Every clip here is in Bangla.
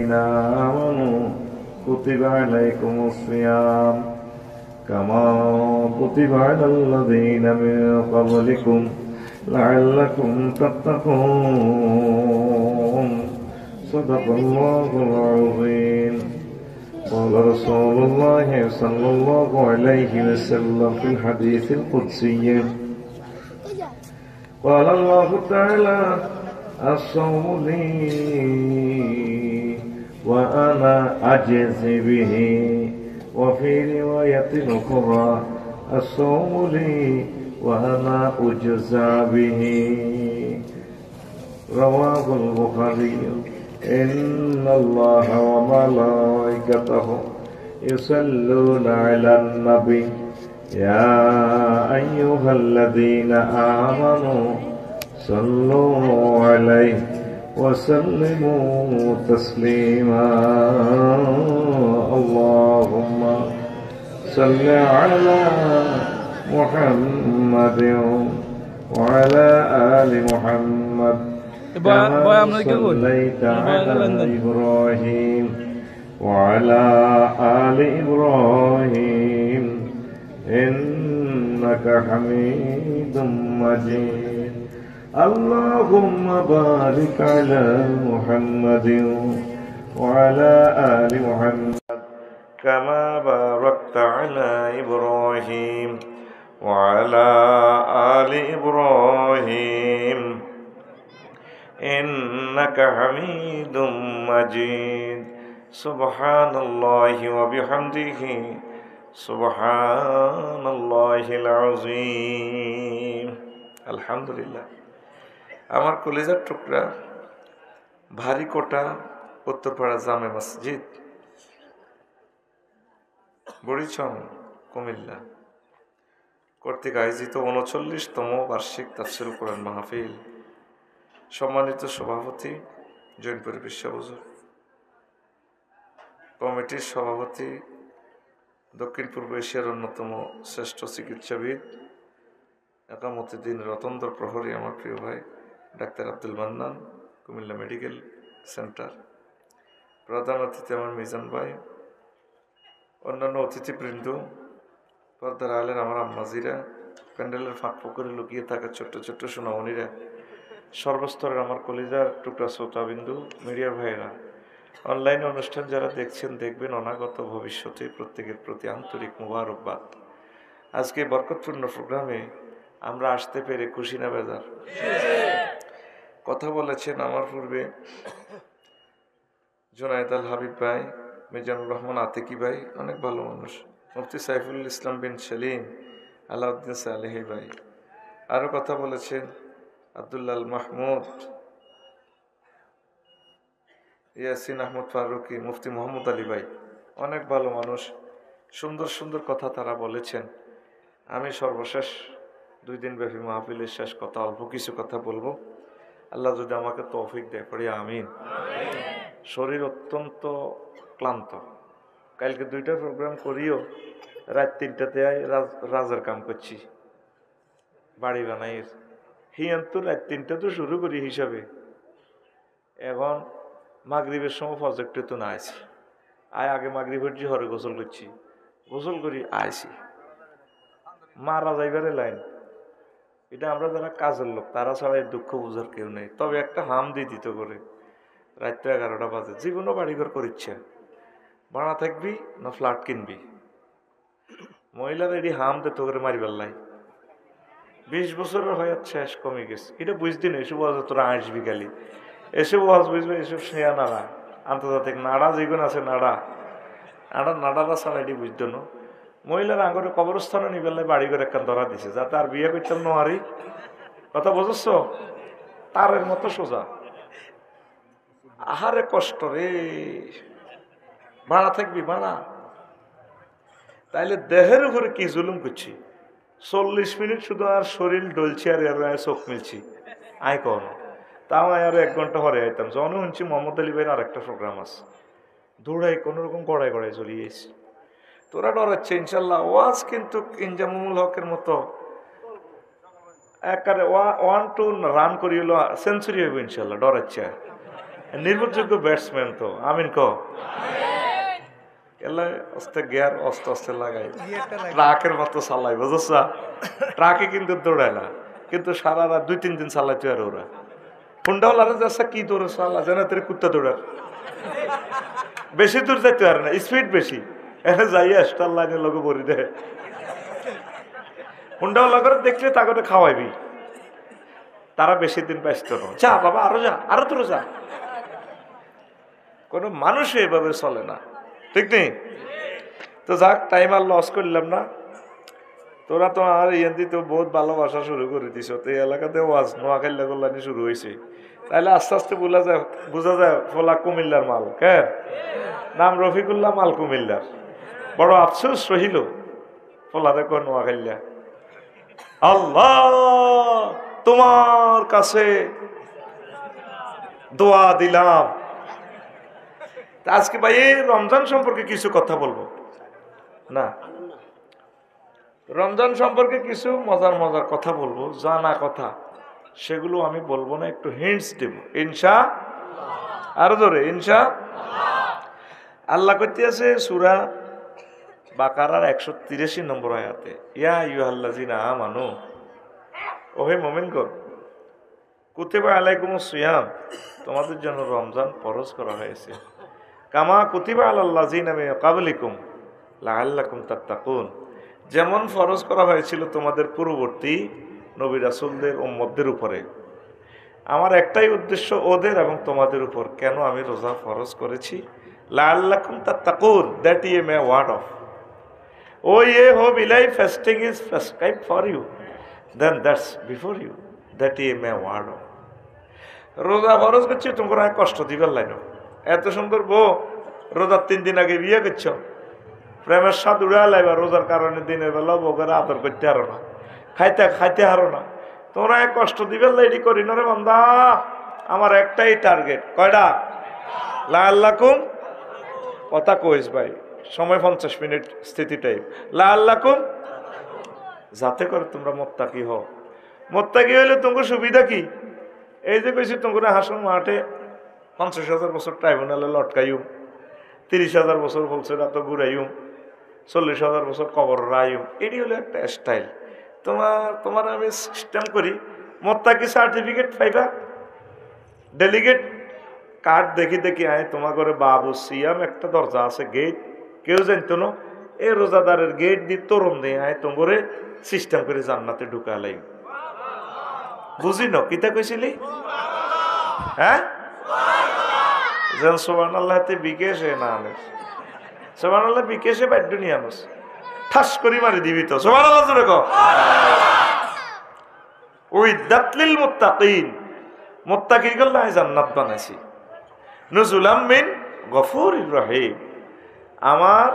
الذين آمنوا كتب عليكم الصيام كما كتب على الذين من قبلكم لعلكم تتقون صدق الله العظيم. قال رسول الله صلى الله عليه وسلم في الحديث القدسي قال الله تعالى الصوم لي وأنا أجزي به وفي رواية أخرى الصوم لي وأنا أجزى به رواه البخاري. إن الله وملائكته يصلون على النبي يا أيها الذين آمنوا صلوا عليه وسلموا تسليما. اللهم صل على محمد وعلى آل محمد كما صليت على إبراهيم وعلى آل إبراهيم إنك حميد مجيد. اللهم بارك على محمد وعلى آل محمد كما باركت على إبراهيم وعلى آل إبراهيم إنك حميد مجيد. سبحان الله وبحمده سبحان الله العظيم. আলহামদুলিল্লাহ। আমার কলিজার টুকরা ভারী কোটা উত্তরপাড়া জামে মসজিদ বুড়িচং কুমিল্লা কর্তৃক আয়োজিত ৩৯তম বার্ষিক তাফসীরুল কোরআন মাহফিল সম্মানিত সভাপতি জৈনপুর বিশ্ব হুজুর, কমিটির সভাপতি দক্ষিণ পূর্ব এশিয়ার অন্যতম শ্রেষ্ঠ চিকিৎসাবিদ একামতুদ্দিন রতনদর প্রহরী আমার প্রিয় ভাই doctor Abdul Mannan, Comilla medical centre, প্রধান অতিথি আমার মিজান ভাই, অন্যান্য অতিথিবৃন্দ, পর্দার আলের আমার আম্মাজিরা, প্যান্ডেলের ফাঁক ফোকরে লুকিয়ে থাকা ছোট্ট ছোট্ট সোনামণিরা, সর্বস্তরের আমার কলিজার টুকরা শ্রোতাবিন্দু, মিডিয়ার ভাইয়েরা, অনলাইনে অনুষ্ঠান যারা দেখছেন দেখবেন অনাগত ভবিষ্যতে প্রত্যেকের প্রতি আন্তরিক মুবারকবাদ। আজকে বরকতপূর্ণ প্রোগ্রামে আমরা আসতে পেরে খুশি না বেজার? কথা বলেছেন আমার পূর্বে জুনায়েদ আল হাবিব ভাই, মিজানুর রহমান আতিকি ভাই, অনেক ভালো মানুষ, মুফতি সাইফুল ইসলাম বিন সেলিম, আলাউদ্দিন সালেহি ভাই, আরও কথা বলেছেন আব্দুল্লাহ মাহমুদ, ইয়াসিন আহমদ ফারুকি, মুফতি মোহাম্মদ আলী ভাই, অনেক ভালো মানুষ, সুন্দর সুন্দর কথা তারা বলেছেন। আমি সর্বশেষ 2 দিন ব্যাপী মাহফিলের শেষ কথা অল্প কিছু কথা বলবো, আল্লাহ যদি আমাকে তৌফিক দেয় পড়ি আমিন। শরীর অত্যন্ত ক্লান্ত, কালকে 2টা প্রোগ্রাম করিও রাত 3টাতে রাজার কাম করছি, বাড়ি বানাই হিয়ান্ত রাত 3টা তো শুরু করি হিসাবে, এখন মাগরিবের সময় প্রজেক্টে তো না আইছি, আগে মাগরিবের হরে গোসল করছি, গোসল করি আইছি, মারা যাইবারে লাইন। এটা আমরা যারা কাজের লোক তারা ছাড়া দুঃখ বুঝার কেউ নেই। তবে একটা হাম দিয়ে দিত করে রাত 11টা বাজে, জীবনও বাড়িঘর করিচ্ছে, ভাড়া থাকবি না ফ্ল্যাট কিনবি, মহিলারা এটি হাম দিত করে মারিবার লাই। 20 বছরের হয়ে শেষ কমে গেছে, এটা বুঝতি না। এসব ওয়াজ তোরা আসবি খালি, এসব ওয়াজ বুঝবে, এসব শেয়া নাড়া, আন্তর্জাতিক নাড়া যেগুলো আছে নাড়ারা ছাড়া এটি বুঝতো না। মহিলারা আঙরে কবরস্থানে নিবেলাই বাড়ি করে একটা ধরা দিছে, যাতে আর বিয়ে করতাম নোয়ারি, কথা বুঝছ, তারের মতো সোজা। আহারে কষ্ট রে, ভাড়া থাকবি ভাড়া, তাইলে দেহের উপরে কি জুলুম করছি। 40 মিনিট শুধু আর শরীর ডলছি আর চোখ মিলছি, আয় কর তাও আর 1 ঘন্টা হরে আইতাম। যখন শুনছি মোহাম্মদ আলী ভাইয়ের আরেকটা প্রোগ্রাম আছে, দৌড়াই কোন রকম গড়াই গড়াই চলিয়ে এসেছি। তোরা ডরাচ্ছে ইনশাল্লাহ, ওয়াজ কিন্তু ইনজামুল হকের মতো একারে 1-2 রান করি হলো সেঞ্চুরি হইব ইনশাল্লাহ, ডরাচ্ছে। নির্ভরযোগ্য ব্যাটসম্যান তো আমিন ক এলা আস্তে গিয়ার আস্তে আস্তে লাগাই ট্রাকের মতো চালাই বুঝছ ট্রাকে কিন্তু দৌড়ায় না কিন্তু সারা রাত 2-3 দিন চালাইতে আর ওরা হুন্ডাওয়ালারা যাচ্ছে কি দৌড়ে চালা জানা তোর কুত্তা দৌড়ার বেশি দূর যাইতে পারে না স্পিড বেশি যাই স্টার লাইনের লোক বলি দেয় হুন্ডাওয়ালা করে দেখলে তা করে খাওয়াইবি তারা বেশি দিন ব্যস্ত না যা বাবা আরো যা আরো তোর যা কোনো মানুষ এভাবে চলে না ঠিক নেই তো যাক টাইম আর লস করলাম না তোরা তো আর ইয়ান্তি তো বহুত ভালোবাসা শুরু করে দিছ তো এই এলাকাতে ওয়াজ নোয়াখালী কল্যাণী শুরু হয়েছে তাহলে আস্তে আস্তে বোঝা যায় ফোলা কুমিল্লার মাল কেন নাম রফিকুল্লাহ মাল কুমিল্লার বড় আফসোস রহিল ফোলারে কো নোয়াখালীয়া আল্লাহ তোমার কাছে দোয়া দিলাম আজকে ভাই রমজান সম্পর্কে কিছু কথা বলবো না রমজান সম্পর্কে কিছু মজার মজার কথা বলবো জানা কথা সেগুলো আমি বলবো না একটু হিন্টস দেব ইনশা আরো ধরে ইনশা আল্লাহ করতে আছে সূরা বাকারার 183 নম্বর আয়াতে ইয়া আইয়ুহাল্লাযিনা আমানু ওহে মুমিনগণ কুতিবা আলাইকুমুস সিয়াম তোমাদের জন্য রমজান ফরজ করা হয়েছে কামা কুতিবা আলাল্লাযিনা মিন ক্বাবলিকুম লাআল্লাকুম তাত্তাকুন যেমন ফরজ করা হয়েছিল তোমাদের পূর্ববর্তী নবী রাসূলদের উম্মতদের উপরে আমার একটাই উদ্দেশ্য ওদের এবং তোমাদের উপর কেন আমি রোজা ফরজ করেছি লাআল্লাকুম তাত্তাকুন that yeah may word of ও ইয়ে হো বিলাই fasting is prescribed for you then that's before you that yeah may word of রোজা ফরজ করছি তোমরা কষ্ট দিবার লাইন এত সুন্দর বউ রোজার 3 দিন আগে বিয়ে করছো প্রেমের স্বাদ উড়া লাইবা রোজার কারণে দিনের বেলা বউকে আদর করতে হারো না খাইতে হারো না তোমরা এক কষ্ট দিবেন লাইডি করি না রে বান্দা আমার একটাই টার্গেট কয়টা লাআল্লাকুম কথা কইস ভাই সময় 50 মিনিট স্থিতি টাইম লাআল্লাকুম যাতে করে তোমরা মুত্তাকি হও মুত্তাকি হইলে তোমার সুবিধা কি এই যে কইছি তোমরা হাসন মাঠে 50,000 বছর ট্রাইব্যুনালে লটকাইও 30,000 বছর বলছে রাত ঘুরাইও 40,000 বছর কবর রাইও এটি হলো একটা স্টাইল তোমার আমি সিস্টেম করি মুত্তাকি সার্টিফিকেট পাইবা ডেলিগেট কার্ড দেখি আয় তোমার ঘরে বাবু সিয়াম একটা দরজা আছে গেট কেউ জানতো না এই রোজাদারের গেট দিয়ে তরুণ দিয়ে আয় তোমার সিস্টেম করে জান্নাতে ঢুকালাই বুঝি না কিতা কইছিলি হ্যাঁ যেন সুবহানাল্লাহতে বিকেশে না আনেস সুবহানাল্লাহ বিকেশে বাদ্য নিয়ে আনস ঠাস করি মারি দিবি তো সুবহানাল্লাহ জোরে কও উইদ্দাত লিল মুত্তাকিন মুত্তাকিনদের লাই জান্নাত বানাইছি নুজুলাম মিন গফুরির রহিম আমার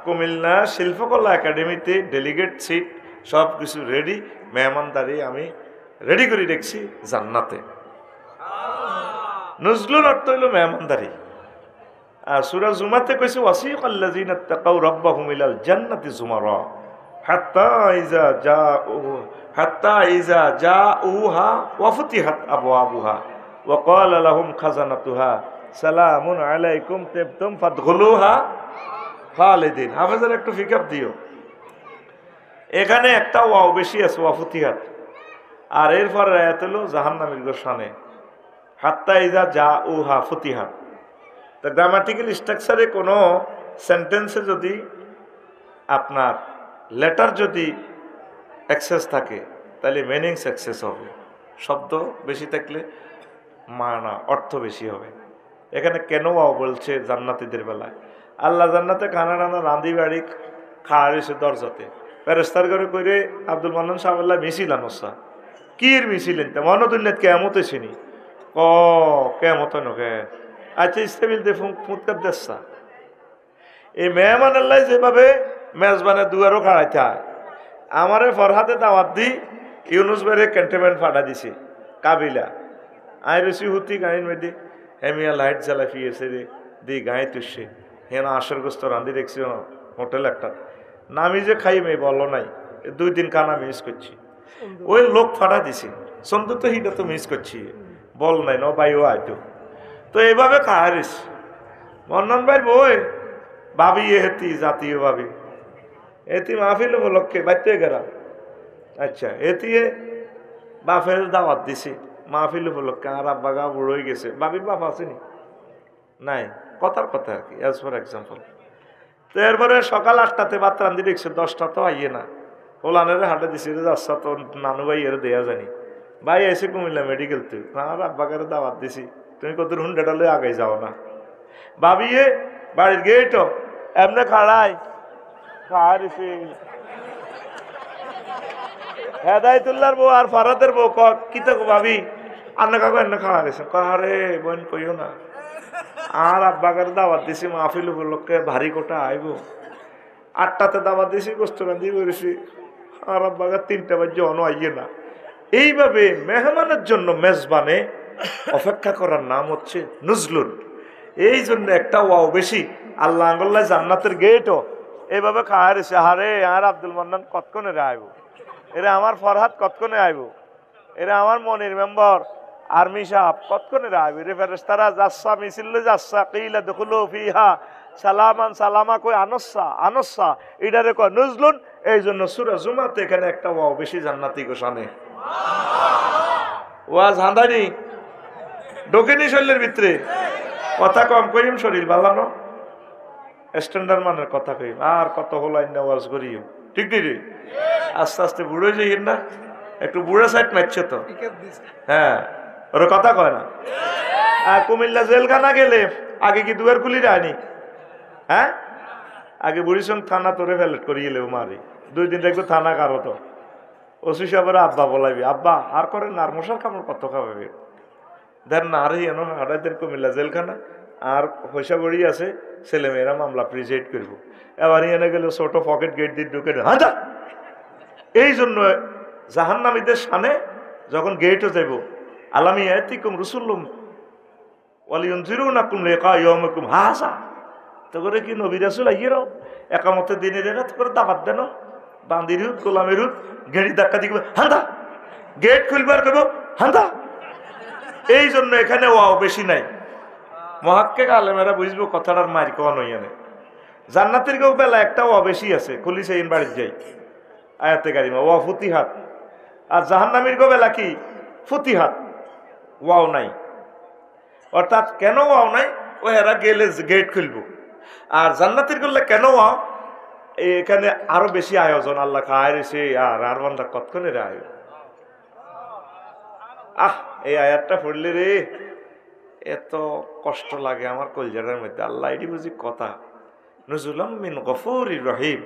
কুমিল্লা শিল্পকলা একাডেমিতে ডেলিগেট সিট সব কিছু রেডি মেহমানদারি আমি রেডি করে দেখছি জান্নাতে নজলুল অর্থ হইল মেহমানদারি আর সূরা জুমাতে কইছে ওয়াসিকাল্লাযিনা তাকাউ রাব্বাহুম ইলাল জান্নাতি যুমারা হাত্তা ইযা জাউহা ওয়া ফুতিহাত আবওয়াবুহা ওয়া ক্বালা লাহুম খাজানাতুহা সালামুন আলাইকুম তিবতুম ফাদখুলুহা খালিদিন হাফেজের একটু ফিকআপ দিও এখানে একটা ওয়াও বেশি আছে ওয়া ফুতিহাত আর এরপর আয়াত হলো জাহান্নামীর শানে হাত্তা ইজা জাউহা ফুতিহাত তো গ্রামাটিক্যাল স্ট্রাকচারে কোনো সেন্টেন্সে যদি আপনার লেটার যদি এক্সেস থাকে তাহলে মিনিংস এক্সেস হবে শব্দ বেশি থাকলে মানা অর্থ বেশি হবে এখানে কেন বলছে জান্নাতীদের বেলায় আল্লাহ জান্নাতে খানা টানা রাঁধি বাড়ি খাওয়া রয়েছে দরজাতে ফেরেস্তার করে করে আব্দুল মান্নান সাহেব মিছিল আনসা কির মিছিলেন তে মনদুল্লাত কেমত হয়েছিনি কেমত নকে আচ্ছা ইস্তেবিল দে ফুটকার দেশা এই মেহমান আল্লাহ যেভাবে মেজবানের দুয়ারও খাড়াইতে হয় আমারে ফরহাতে দাওয়াত দি ইউনুস বেড়ে ক্যান্টনমেন্ট ফাটা দিছে কাবিলা আই রসি হুতি গাড়ির মেয়েদি হেমিয়া লাইট জ্বালা ফিয়েছে রে দি গায়ে তুসছে হেনা আশর গোস্ত রাঁধি দেখছি হোটেল একটা নামি যে খাই মেয়ে বলো নাই 2 দিন কানা মিস করছি ওই লোক ফাটা দিছে সন্তু তো হিটা তো মিস করছি বল নাই ন বাইও আইতো তো এইভাবে খাহারিস মন্নন ভাই বই ভাবি এতি জাতীয় ভাবি এতি মাহফিল উপলক্ষে বাইতে গেলাম। আচ্ছা এতি বাপের দাওয়াত দিছি মাহফিল উপলক্ষে, আর আব্বা গা বুড়ো হয়ে গেছে, বাবির বাপ আসেনি নাই, কথার কথা আর কি, অ্যাজ ফর এক্সাম্পল। তো এরপরে সকাল 8টাতে ভাত রান্ধি দেখছে, 10টা তো আইয়ে না, ওলানের হাটে দিছি যাচ্ছা তো নানু ভাই এর দেয়া জানি, ভাই এসে কুমিল্লা মেডিকেল তুই, আর আব্বাকারে দাওয়াত দিছি, তুমি কত হুন্ডাটা লয়ে আগে যাও না। ভাবিয়ে বাড়ির গেট এমনি খাড়াই খাড়িছি হেদায়তুল্লাহর বউ আর ফারাদের বউ কি তো ভাবি আন্না কাকু এনে খাওয়া গেছে, কারে বোন কইও না। আর আব্বাকার দাওয়াত দিছি মাহফিল উপলক্ষে, ভারী কোটা আইব। 8টাতে দাওয়াত দিছি, গোস্ত রান্ধি করেছি, আর আব্বাকার 3টা বাজে অন আইয়ে না। এইভাবে মেহমানের জন্য মেজবানে অপেক্ষা করার নাম হচ্ছে নুজলুন। এই জন্য একটা ওয়াও বেশি, আল্লাহ আঙ্গল্লাহ জান্নাতের গেটও এইভাবে খাওয়া রয়েছে। হারে আর আব্দুল মান্নান কতক্ষণে আইব, এরা আমার ফরহাদ কতক্ষণে আইব, এরা আমার মনির মেম্বার আর্মি সাহেব কতক্ষণে আইব, রে ফেরেশতারা যাচ্ছা মিছিল যাচ্ছা কিলা দখুলু ফিহা সালামান সালামা কই আনসা আনসা এটারে কয় নুজলুন। এই জন্য সূরা জুমাতে এখানে একটা ওয়াও বেশি জান্নাতি গোসানে ওয়াজ হাঁদানি ঢোকেনি শরীরের ভিতরে, কথা কম করিম শরীর বালানো স্ট্যান্ডার্ড মানের কথা কইম, আর কত হলো ওয়াজ করিও, ঠিক রে? আস্তে আস্তে বুড়ো যাই না, একটু বুড়ো সাইড মারছে তো, হ্যাঁ ওর কথা কয় না। আর কুমিল্লা জেলখানা গেলে আগে কি দুয়ার খুলি যায়নি? হ্যাঁ আগে বুড়িসং থানা তোরে ফেলেট করিয়ে এলেও মারি, 2 দিন দেখবো থানা কারো তো ওসি সাহেবের আব্বা বলাইবি, আব্বা আর করেন আর মশার কামড় কত খাওয়াবে দেন না, আর এনো হাটাই দেন কুমিল্লা জেলখানা, আর পয়সা বড়ি আছে, ছেলেমেয়েরা মামলা প্রিজাইড করবো। এবার এনে গেলে ছোট পকেট গেট দিয়ে ঢুকে হাঁটা। এই জন্য জাহান্নামীদের সামনে যখন গেটও যাইব, আলামি আয়াতিকুম রুসুল্লুম ওয়ালিউনজিরুনাকুম লিকা ইয়াউমিকুম হাযা, তো করে কি নবী রাসূল আইয়েরো একামতে দিনের রাত করে দাওয়াত দেন, বান্দির হুত গোলামের হুত গেড়ি ধাক্কা দিবে হাঁটা, গেট খুলবার করব হাঁটা। এই জন্য এখানে ওয়াও বেশি নাই, মুহাক্কিক আলেমেরা বুঝবো কথাটার মার কোন হইয়ানে। জান্নাতের কেউ বেলা একটা ওয়া বেশি আছে, খুলি সেই বাড়ির যাই আয়াতে কারিমা ওয়া ফুতিহাত, আর জাহান্নামীর কেউ বেলা কি ফুতিহাত, ওয়াও নাই। অর্থাৎ কেন ওয়াও নাই, ও এরা গেলে গেট খুলবো। আর জান্নাতের করলে কেন ওয়াও, এখানে আরো বেশি আয়োজন, আল্লাহ খায় রেছে আর বান্দা কতক্ষণে রে আয়। এই আয়াতটা পড়লে রে এত কষ্ট লাগে আমার কলজাটার মধ্যে, আল্লাহ এটি বুঝি কথা। নুজুলাম মিন গফুরির রহিম,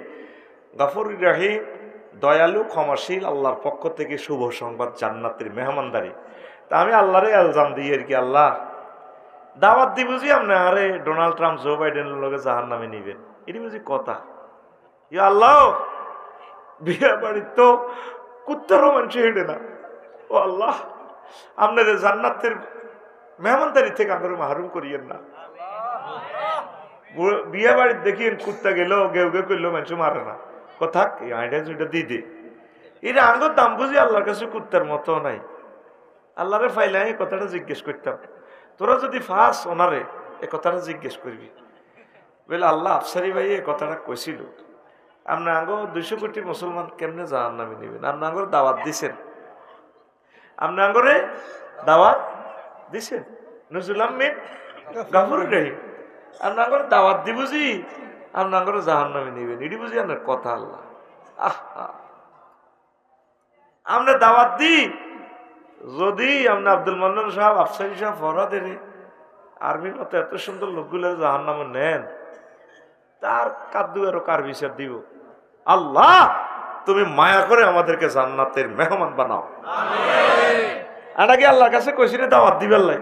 গফুরির রহিম দয়ালু ক্ষমাশীল আল্লাহর পক্ষ থেকে শুভ সংবাদ, জান্নাতের মেহমানদারি। তা আমি আল্লাহরে আলজাম দিই আর কি, আল্লাহ দাওয়াত দি বুঝি আপনি আরে ডোনাল্ড ট্রাম্প জো বাইডেনের লোকে জাহান নামে নিবেন, এটি বুঝি কথা। ইয়া আল্লাহ বিয়ে বাড়ির তো কুত্তারও মানুষ হেঁটে না, ও আল্লাহ আপনাদের জান্নাতের মেহমানদারি থেকে আমরা মাহরুম করিয়েন না। বিয়ে বাড়ির দেখিয়েন কুত্তা গেল গেউ গেউ করলেও মানুষ মারে না, কথা আইডা জুইটা দিয়ে দে, এটা আঙ্গুর দাম বুঝি আল্লাহর কাছে কুত্তার মতো নাই। আল্লাহরে ফাইলে এই কথাটা জিজ্ঞেস করতাম, তোরা যদি ফাঁস ওনারে এ কথাটা জিজ্ঞেস করবি, বলে আল্লাহ আফসারি ভাই এ কথাটা কইছিল, আপনার আঙ্গ 200 কোটি মুসলমান কেমনে জাহান্নামে নেবেন, আপনার আঙ্গর দাওয়াত দিছেন, আপনার আঙ্গরে দাওয়াত দিছেন নুজুলাম মিন গফুরির রহিম, আপনার আঙ্গরে দাওয়াত দি বুঝি আপনার আঙ্গরে জাহান্নামে নেবেন, এটি বুঝি আপনার কথা। আল্লাহ আমরা দাওয়াত দিই, যদি আপনি আব্দুল মান্নান সাহেব আফসারি সাহেব ফরহাদের আর্মির মতো এত সুন্দর লোকগুলো জাহান্নামে নেন, তার কাদ্দু আরো কার বিচার দিব। আল্লাহ তুমি মায়া করে আমাদেরকে জান্নাতের মেহমান বানাও। এটা কি আল্লাহর কাছে কইছি রে দাওয়াত দিবে, আল্লাহ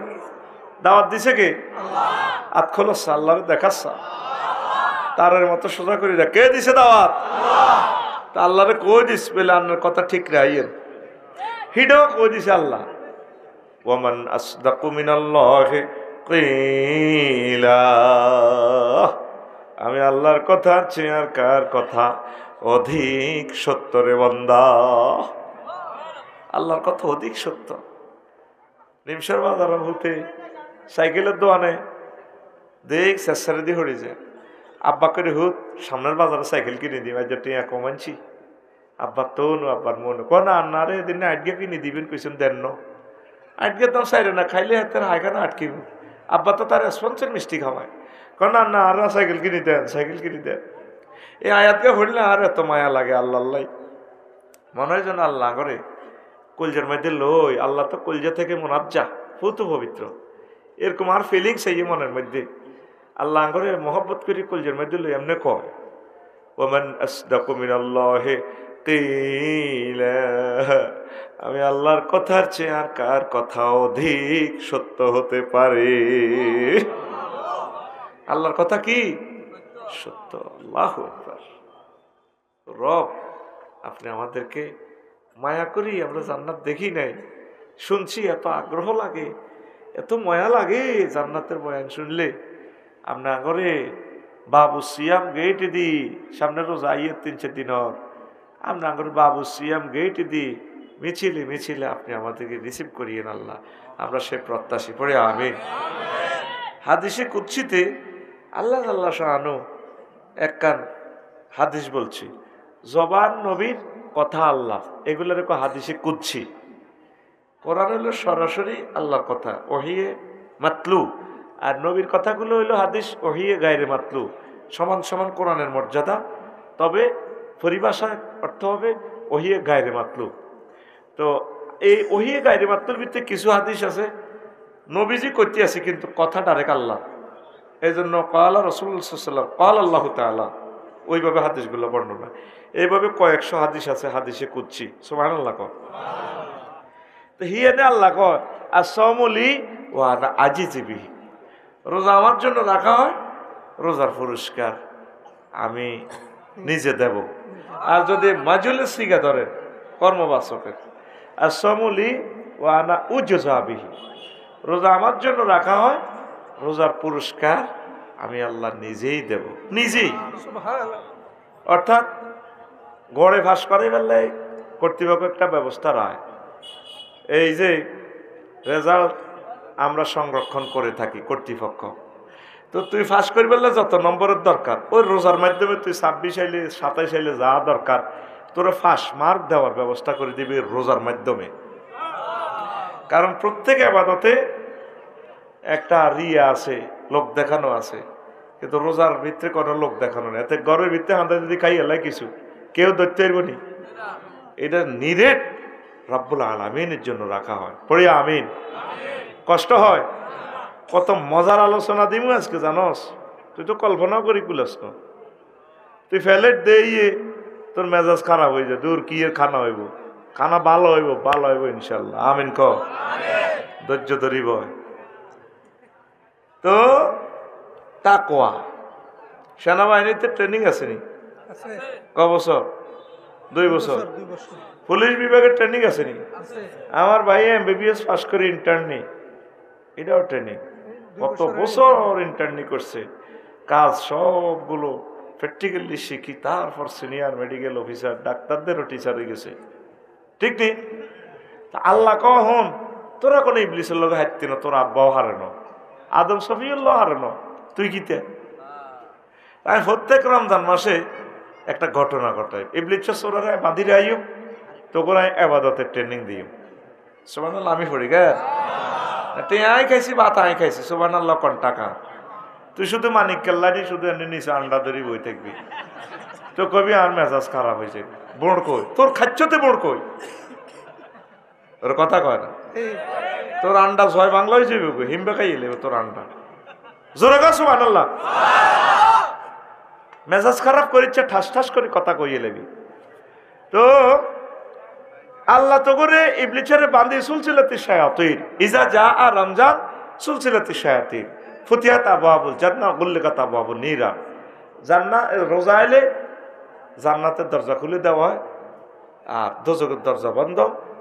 দাওয়াত দিছে কে? আত খোলসা আল্লাহরে দেখাচ্ছা, তারের মতো সোজা করি কে দিছে দাওয়াত? তা আল্লাহরে কই দিস পেলে আপনার কথা ঠিক রাইয়েন, হিডও কই দিছে আল্লাহ। ওয়ামান আসদাকু মিনাল্লাহি কিলা, আমি আল্লাহর কথা চেয়ে আর কার কথা অধিক সত্য রে বান্দা। আল্লাহর কথা অধিক সত্য। নিমসার বাজার হতে সাইকেলের দোকানে দেখ শেষারে দিয়ে হয়ে যায়। আব্বা করে হুত সামনের বাজারে সাইকেল কিনে দিই, আজ টিয়া কমানছি। আব্বার তো আব্বার মনে কন আন্নারে এদিন আটকে কিনে দিবেন, কইছেন দেন ন আটকে তো সাইরে না খাইলে হাতের হাইখানা আটকিব। আব্বা তো তার রেসপন্সের মিষ্টি খাওয়ায়, কন না আর সাইকেল কিনে দেন, সাইকেল কিনে দেন। এই আয়াতকে পড়লে আর এত মায়া লাগে। আল্লাহ আল্লাহ মনে হয় যেন আল্লাহ করে কলজার মধ্যে লই। আল্লাহ তো কলজা থেকে মোনাজ্জা, পুত পবিত্র, এরকম আর ফিলিংস এই মনের মধ্যে আল্লাহ করে মহব্বত করি কলজার মধ্যে লই। এমনি কয় ওমান আসদাকু মিনাল্লাহি কিলা, আমি আল্লাহর কথার চেয়ে আর কার কথা অধিক সত্য হতে পারে? আল্লাহর কথা কি সত্য। আল্লাহু আকবার। রব আপনি আমাদেরকে মায়া করি, আমরা জান্নাত দেখি নাই, শুনছি, এত আগ্রহ লাগে, এত মায়া লাগে জান্নাতের বয়ান শুনলে। আপনি আগরে বাবু সিয়াম গেট দি সামনে রোজা আইয়ে 3-4 দিন আপনি আগরে বাবু সিয়াম গেট দি মিছিলে মিছিলে আপনি আমাদেরকে রিসিভ করিয়েন আল্লাহ, আমরা সে প্রত্যাশী পড়ে আমিন। হাদিসে কুদসিতে আল্লাহ আল্লাহ শাহানু এক কান হাদিস বলছি, জবান নবীর কথা আল্লাহ, এগুলোর হাদিসে কুদসি। কোরআন হইল সরাসরি আল্লাহর কথা, ওহিয়ে মাতলু, আর নবীর কথাগুলো হইল হাদিস ওহিয়ে গায়রে মাতলু। সমান সমান কোরআনের মর্যাদা, তবে পরিভাষায় অর্থ হবে ওহিয়ে গায়রে মাতলু। তো এই ওহিয়ে গায়রে মাতলুর ভিতরে কিছু হাদিস আছে নবীজি করতে আছে কিন্তু কথা ডাইরেক্ট আল্লাহ। এই জন্য কালা রাসূলুল্লাহ সাল্লাল্লাহু আলাইহি ওয়াসাল্লাম কালা আল্লাহু তাআলা, ওইভাবে হাদিসগুলো বর্ণনা। এইভাবে কয়েকশো হাদিস আছে হাদিসে কুদসি। সুবহানাল্লাহ কয়। তো হিয়ানে আল্লাহ কয় আস-সাওমুলি ওয়া আনা আজিজি বিহি, রোজা আমার জন্য রাখা হয়, রোজার পুরস্কার আমি নিজে দেব। আর যদি মাজুলের সিগা ধরেন কর্মবাচকের, আস-সাওমুলি ওয়া আনা উজজা বিহি, রোজা আমার জন্য রাখা হয়, রোজার পুরস্কার আমি আল্লাহ নিজেই দেব, নিজেই। অর্থাৎ গড়ে ফাঁস করে ফেললে কর্তৃপক্ষ একটা ব্যবস্থা রায়, এই যে রেজাল্ট আমরা সংরক্ষণ করে থাকি কর্তৃপক্ষ, তো তুই ফাঁস করে ফেললে যত নম্বরের দরকার ওই রোজার মাধ্যমে তুই 26 আইলে 27 আইলে যা দরকার তোরা ফাঁস মার্ক দেওয়ার ব্যবস্থা করে দিবি রোজার মাধ্যমে। কারণ প্রত্যেক ইবাদতে একটা রিয়া আছে, লোক দেখানো আছে, কিন্তু রোজার ভিতরে কোনো লোক দেখানো নেই। এতে ঘরের ভিতরে হাঁদা যদি খাই এলাই কিছু কেউ ধরতে পারবো নি, এটা নিরেট রব্বুল আলামিনের জন্য রাখা হয়। পড়ি আমিন। কষ্ট হয়, কত মজার আলোচনা দিমু আজকে জানস, তুই তো কল্পনাও করি কুলাস না। তুই ফেলেট দিয়ে তোর মেজাজ খারাপ হয়ে যায়, দূর কি এর খানা হইব, খানা ভালো হইব, ভালো হইব ইনশাল্লাহ। আমিন ক, ধৈর্য ধরিব। তো তাকওয়া সেনাবাহিনীতে ট্রেনিং আসেনি ক বছর? 2 বছর। পুলিশ বিভাগের ট্রেনিং আসেনি? আমার ভাই MBBS পাস করে ইন্টার্নি, এটাও ট্রেনিং। কত বছর ইন্টার্নি করছে, কাজ সবগুলো প্র্যাকটিক্যালি শিখি, তারপর সিনিয়র মেডিকেল অফিসার, ডাক্তারদেরও টিচার হয়ে গেছে। ঠিক নেই? আল্লাহ কখন তোরা কোনো ইবলিসের লোক হাঁটতি না, তোর আব্বাও হারে না, আদম শফিউল্লাহ হারে না, তুই কিতে? আমি প্রত্যেক রমজান মাসে একটা ঘটনা ঘটাই, ইবলিস সোরারে বাঁধিরে আইও তো করে এবাদতের ট্রেনিং দিও। সুবহানাল্লাহ আমি পড়ি গে তুই আই খাইছি ভাত আই খাইছি, সুবহানাল্লাহ কোন টাকা তুই শুধু মানিক কেল্লানি শুধু এনে নিচে আন্ডা ধরি বই থাকবি, তো কবি আর মেজাজ খারাপ হয়ে যাবে। বোড় কই তোর খাচ্ছতে, বোড় কই তোর কথা কয় না, তোর আন্ডা ছয় বাংলা হয়ে যাবে, হিমবে খাইয়ে নেবে তোর আন্ডা। জোরে গা সুবহানাল্লাহ। মেজাজ খারাপ করিচ্ছে, ঠাস ঠাস করে কথা কইয়ে লেবি। তো আল্লাহ তো করে ইবলিসের বাঁধি সুলসিলাতি শায়াতিন, ইজা জা আর রমজান সুলসিলাতি শায়াতিন ফুতিহাত আবওয়াবুল জান্নাহ গুল্লিকাত আবওয়াবুন নিরান। জান্নাত রোজা এলে জান্নাতের দরজা খুলে দেওয়া হয়, আর দোজখের দরজা বন্ধ,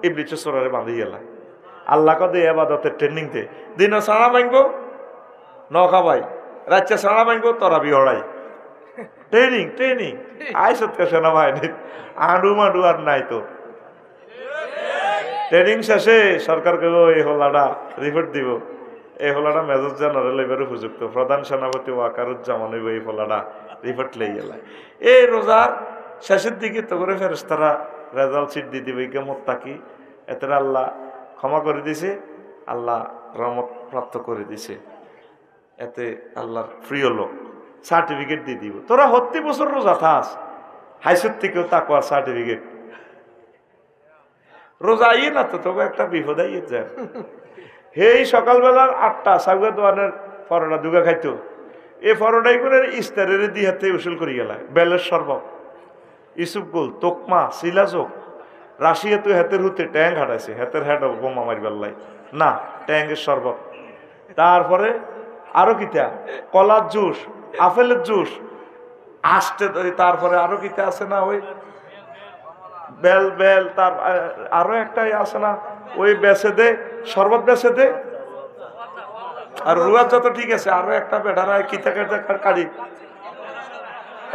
ইবলিসের সোরারে বাঁধি গেলায়। আল্লাহ কদে ইবাদতের ট্রেনিং দে, দিনও সাড়া ভাঙবো ন খাবাই, রাত্রে সাড়া ভাঙবো তরাবি হড়াই। ট্রেনিং ট্রেনিং আয় সত্যি সেনাবাহিনী আডু মাডু আর নাই তো। ট্রেনিং শেষে সরকারকে ওই হলাটা রিপোর্ট দিব, এই ফলাটা মেজর জেনারেল এবার উপযুক্ত, প্রধান সেনাপতি ওয়াকারুজ্জামান এই ফলাটা রিপোর্ট লেই গেলায়। এই রোজার শেষের দিকে তো করে ফেরেশতারা রেজাল্ট সিট দিয়ে দিবে মোত্তাকি, এতে আল্লাহ ক্ষমা করে দিছে, আল্লাহ রহমত প্রাপ্ত করে দিছে, এতে আল্লাহর প্রিয় লোক সার্টিফিকেট দিয়ে দিব। তোরা 70 বছর রোজা থাস, হাইসুর থেকেও তাকওয়ার সার্টিফিকেট। রোজা আইয়ে না তো তবে একটা বিপদ আইয়ে যায়। এই সকালবেলার 8টা সাগুয়া দোয়ানের পরোটা দুগা খাইতো, এই পরোটাই করে ইস্তারের দিয়ে হাতে উসুল করি গেলায়। বেলের শরবত, ইসুফ গোল, তোকমা, শিলাজোক, রাশিয়া তো হাতের হুতে ট্যাং হাঁটাইছে, হাতের হ্যাট বোমা মারিবার লাই না, ট্যাঙ্গের শরবত। তারপরে আরো কিতা কলার জুস, আপেলের জুস আসতে, তারপরে আরো কিতা আছে না ওই বেল বেল, তার আরো একটাই আছে না ওই বেছে দে, শরবত বেছে দে, আর রুয়ার যত ঠিক আছে, আরো একটা বেটারা কিতা কাড়ি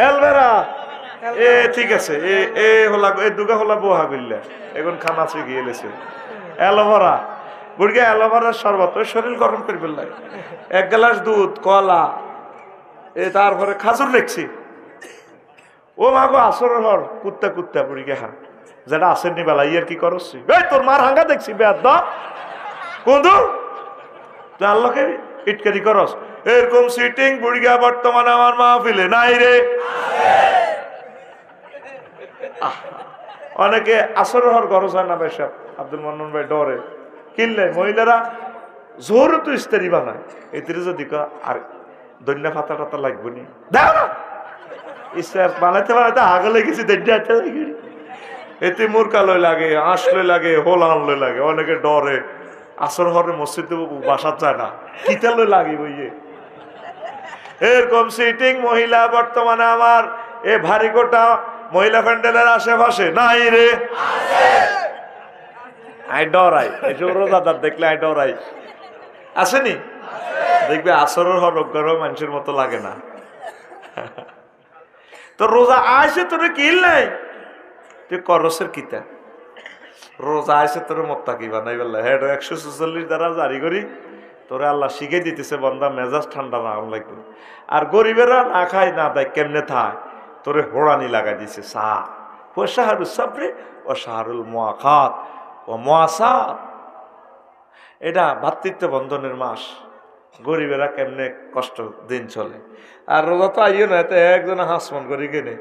এলবেরা, এ ঠিক আছে, এ হলা এ দুগা হলা বোহা গিল্লা এখন খানা গিয়ে এলেছে। অ্যালোভেরা বুড়িয়া, অ্যালোভেরার শরবত ওই শরীর গরম করে ফেললাই। 1 গ্লাস দুধ, কলা, তারপরে খাজুর রেখছি। ও মাগো আসর হর কুত্তা কুত্তা বুড়িকে হা যেটা আসেননি বেলা ইয়ার কি করছি, এই তোর মার হাঙ্গা দেখছি বেদ বন্ধু, তুই আল্লাহকে ইটকারি করস। এরকম সিটিং বুড়িয়া বর্তমানে আমার মাহফিলে নাই রে। অনেকে আসর হর গরজ হয় না বেশাব, আব্দুল মান্নান ভাই ডরে কিনলে মহিলারা জোর তো ইস্তারি বানায়, এতে যদি আর দৈন্যা ফাতা টাতা লাগবে নি, দেখো না ইস্তার বানাইতে বানাইতে আগলে গেছি দৈন্যা হাতে লাগে, এতে মুরকালয় লাগে, আঁশলয় লাগে, হোল আনলয় লাগে। অনেকে ডরে আসর হরে মসজিদে বাসা চায় না, কিতালয় লাগে বইয়ে। এরকম সিটিং মহিলা বর্তমানে আমার এ ভারী কোটা মহিলা প্যান্ডেলের আশেপাশে নাই রে। আই ডরাই, এসব রোজাদার দেখলে আই ডরাই। আসেনি দেখবে আসরের হরকর মানুষের মতো লাগে না। তো রোজা আইসে তোর কিল নাই, তুই করসের কিতা রোজা আইসে তোর মোত্তাকি বানাই বললা। হ্যাঁ 144 দ্বারা জারি করি তোরে আল্লাহ শিখে দিতেছে, বন্দা মেজাজ ঠান্ডা না লাগবে। আর গরিবেরা না খায় না দেয় কেমনে থায়, তোরে হোড়ানি লাগাই দিছে। ও শাহরুল সাবরে ও শাহরুল মুআখাত ও মুআসাত, এটা ভাতৃত্ব বন্ধনের মাস। গরিবেরা কেমনে কষ্ট দিন চলে। আর রোজা তো আইও না, এতে একজনে হাসমন করি কেনে।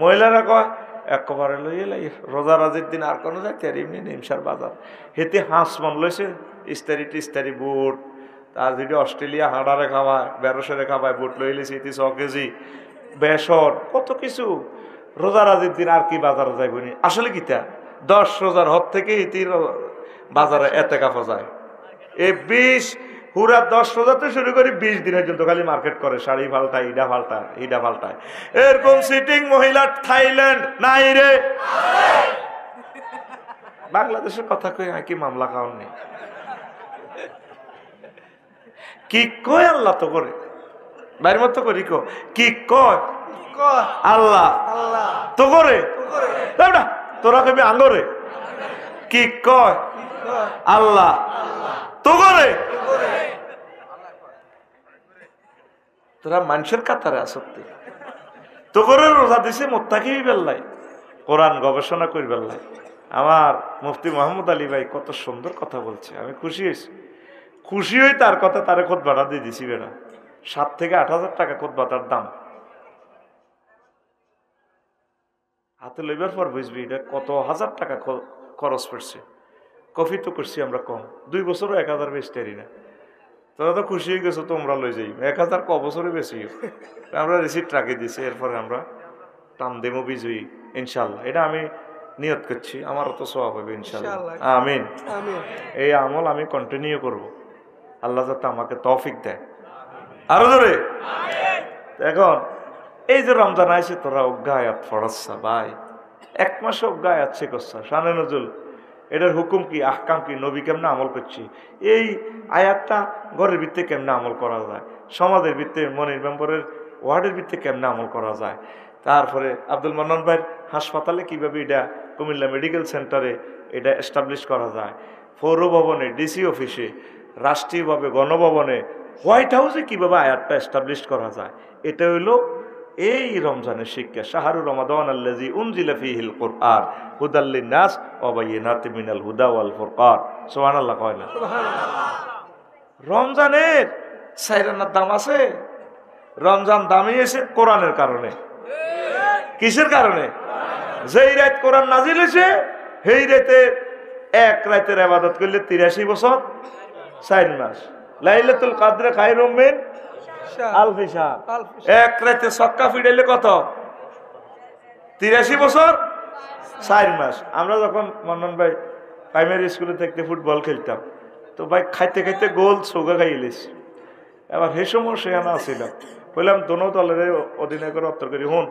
মহিলারা কয় একবারে লইয়ে লাই রোজা রাজির দিন আর কোনো যাইতে আর এমনি নিমসার বাজার হেতে হাসমন লইছে, ইস্তারি টিস্তারি বুট, তার যদি অস্ট্রেলিয়া হাঁড়ারে খাওয়ায়, 1200 খাওয়ায় বুট লই লিছি 6 কেজি বেসন, কত কিছু। রোজা রাজির দিন আর কি বাজারে যাইব নি। আসলে কিতা 10 রোজার হদ থেকে বাজারে এতে কাপা যায়। এই 20 পুরা 10 রোজাতে শুরু করি 20 দিনের জন্য খালি মার্কেট করে, শাড়ি ফাল্টায়, ইডা ফাল্টায়। এরকম সিটিং মহিলা থাইল্যান্ড নাই রে। বাংলাদেশের কথা কই কি মামলা খাওয়ান নেই, কি কয় আল্লাহ তো করে বাইরের মতো করি কি কয় আল্লাহ তো করে, তোরা কবি আঙ্গরে কি কয় আল্লাহ তো করে। তোরা মানুষের কাতারে আসতে তো করে রোজা দিছে মোত্তাকি বেল্লাই, কোরআন গবেষণা করি বেল্লাই। আমার মুফতি মোহাম্মদ আলী ভাই কত সুন্দর কথা বলছে, আমি খুশি হয়েছি। খুশি হই তার কথা, তারে খুতবাটা দিয়ে দিছি বেড়া 7 থেকে 8,000 টাকা খুতবাটার দাম। হাতে লইবার পর বুঝবি এটা কত হাজার টাকা খরচ পড়ছে। কফি তো করছি আমরা কম, 2 বছরও 1000 বেচতে না। তোরা তো খুশি হয়ে গেছো, তোমরা লই যাই 1000 ক বছরে বেশি। আমরা রিসিপ্ট রাখি দিছি, এরপরে আমরা টান দেবো বিজয়ী ইনশাল্লাহ। এটা আমি নিয়ত করছি, আমারও তো সওয়াব হবে ইনশাল্লাহ, আমিন। এই আমল আমি কন্টিনিউ করব, আল্লাহ যাতে আমাকে তৌফিক দেয়। আরো ধরে এখন এই যে রমজান আইছে, তোরা অজ্ঞা আয়াত ফরাচ্ছা ভাই, 1 মাসে অজ্ঞা আয়াত শেখা। শানে নজরুল এটার হুকুম কি, আহকাম কি, নবী কেমনে আমল করছি, এই আয়াতটা ঘরের ভিত্তিতে কেমনে আমল করা যায়, সমাজের ভিত্তিতে, মনির মেম্বরের ওয়ার্ডের ভিত্তিতে কেমনে আমল করা যায়। তারপরে আব্দুল মান্নান ভাইয়ের হাসপাতালে কিভাবে এটা, কুমিল্লা মেডিকেল সেন্টারে এটা এস্টাবলিশ করা যায়, পৌর ভবনে, ডিসি অফিসে, রাষ্ট্রীয়ভাবে গণভবনে হোয়াইট হাউসে কিভাবে আয়াতটা এস্টাবলিশ করা যায়, এটা হইল এই রমজানের শিক্ষা। শাহরু রমাদান আল্লাযী উনজিলা ফীহিল কুরআন হুদাল লিন-নাস ওয়া বায়িনাতিন মিনাল হুদা ওয়াল ফুরকান। সুবহানাল্লাহ কয় না? রমজানের সাইরানার দাম আছে। রমজান দামি এসে কোরআনের কারণে। কিসের কারণে? যেই রাত কোরআন নাজিল হয়েছে সেই রাতে এক রাতের ইবাদত করলে 83 বছর 4 মাস। লাইলাতুল কদরে খায়রুম মিন আলফি শাহর। এক রাতে ছক্কা ফিরাইলে কত? 83 বছর 4 মাস। আমরা যখন মন্নন ভাই প্রাইমারি স্কুলে থাকতে ফুটবল খেলতাম, তো ভাই খাইতে খাইতে গোল চৌকা খাইলেছি। এবার সেই সময় সেখানে আসছিলাম, বললাম দোনো দলের অধিনায়কের উত্তর করি, হুন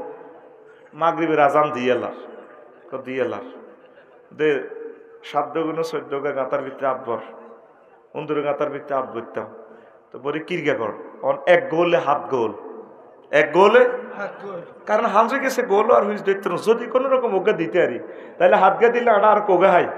মাগরিবের আজান দিয়েলার দে 7 গুণ 14 গাঁতার ভিতরে আটবর, 15 গাঁতার ভিতরে আট বইতাম। তো বলি কিরগা কর এক গোলে হাত গোল, এক গোলে কারণ হামজে গেছে গোল আর হুইস দেখতে যদি কোনো রকম ওকে দিতে পারি তাহলে হাত গা দিলে আটা আর কোগা হয়।